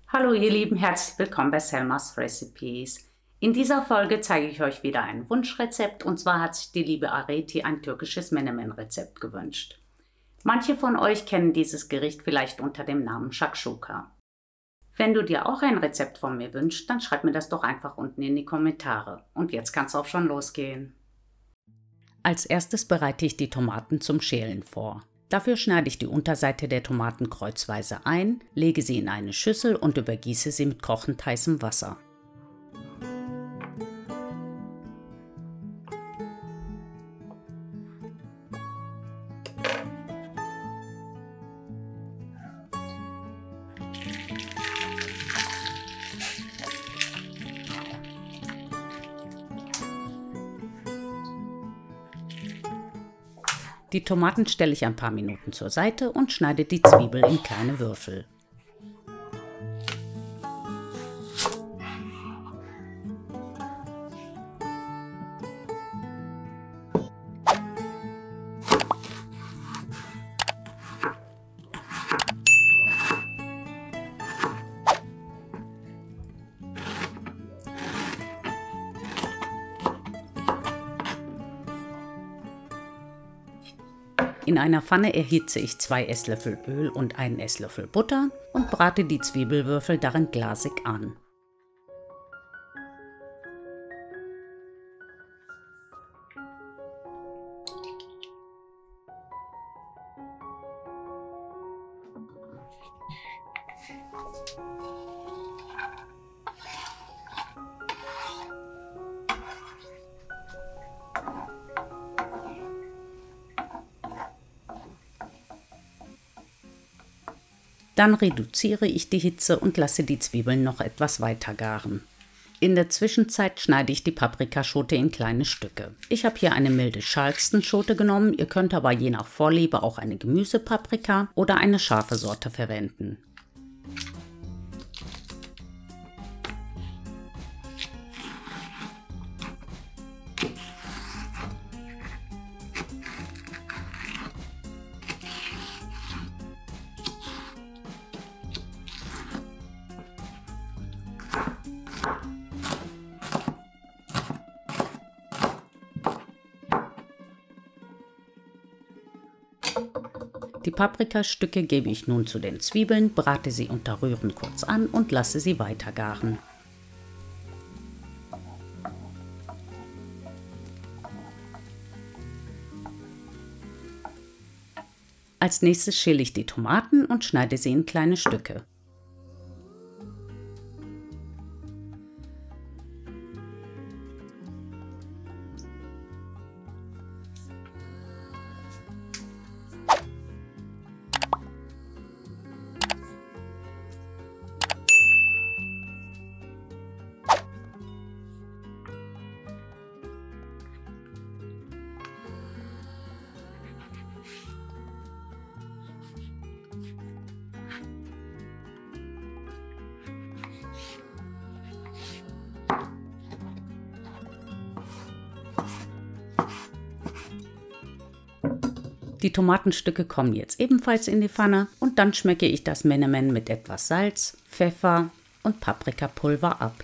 Hallo ihr Lieben, herzlich willkommen bei Selmas Recipes. In dieser Folge zeige ich euch wieder ein Wunschrezept, und zwar hat sich die liebe Areti ein türkisches Menemen-Rezept gewünscht. Manche von euch kennen dieses Gericht vielleicht unter dem Namen Shakshuka. Wenn du dir auch ein Rezept von mir wünschst, dann schreib mir das doch einfach unten in die Kommentare. Und jetzt kann es auch schon losgehen. Als erstes bereite ich die Tomaten zum Schälen vor. Dafür schneide ich die Unterseite der Tomaten kreuzweise ein, lege sie in eine Schüssel und übergieße sie mit kochend heißem Wasser. Die Tomaten stelle ich ein paar Minuten zur Seite und schneide die Zwiebel in kleine Würfel. In einer Pfanne erhitze ich 2 Esslöffel Öl und 1 Esslöffel Butter und brate die Zwiebelwürfel darin glasig an. Dann reduziere ich die Hitze und lasse die Zwiebeln noch etwas weiter garen. In der Zwischenzeit schneide ich die Paprikaschote in kleine Stücke. Ich habe hier eine milde Charleston-Schote genommen, ihr könnt aber je nach Vorliebe auch eine Gemüsepaprika oder eine scharfe Sorte verwenden. Die Paprikastücke gebe ich nun zu den Zwiebeln, brate sie unter Rühren kurz an und lasse sie weiter garen. Als nächstes schäle ich die Tomaten und schneide sie in kleine Stücke. Die Tomatenstücke kommen jetzt ebenfalls in die Pfanne und dann schmecke ich das Menemen mit etwas Salz, Pfeffer und Paprikapulver ab.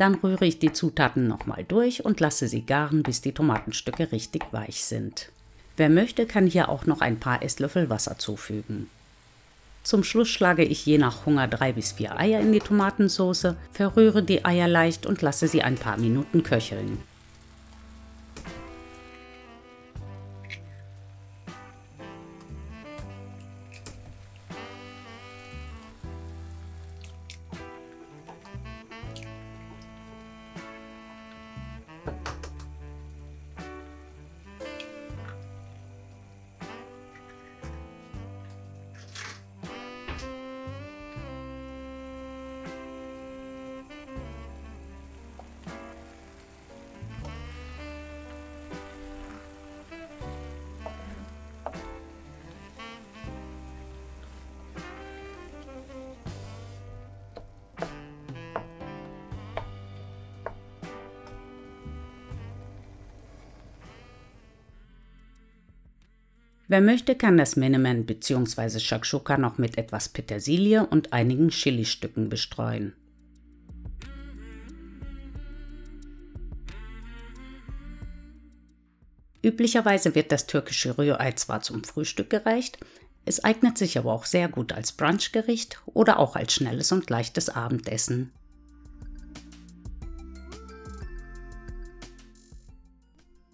Dann rühre ich die Zutaten nochmal durch und lasse sie garen, bis die Tomatenstücke richtig weich sind. Wer möchte, kann hier auch noch ein paar Esslöffel Wasser zufügen. Zum Schluss schlage ich je nach Hunger 3 bis 4 Eier in die Tomatensauce, verrühre die Eier leicht und lasse sie ein paar Minuten köcheln. Wer möchte, kann das Menemen bzw. Shakshuka noch mit etwas Petersilie und einigen Chilistücken bestreuen. Üblicherweise wird das türkische Rührei zwar zum Frühstück gereicht, es eignet sich aber auch sehr gut als Brunchgericht oder auch als schnelles und leichtes Abendessen.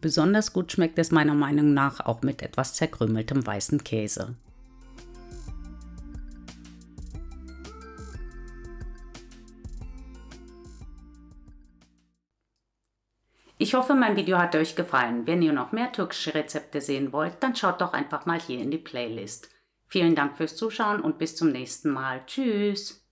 Besonders gut schmeckt es meiner Meinung nach auch mit etwas zerkrümeltem weißen Käse. Ich hoffe, mein Video hat euch gefallen. Wenn ihr noch mehr türkische Rezepte sehen wollt, dann schaut doch einfach mal hier in die Playlist. Vielen Dank fürs Zuschauen und bis zum nächsten Mal. Tschüss!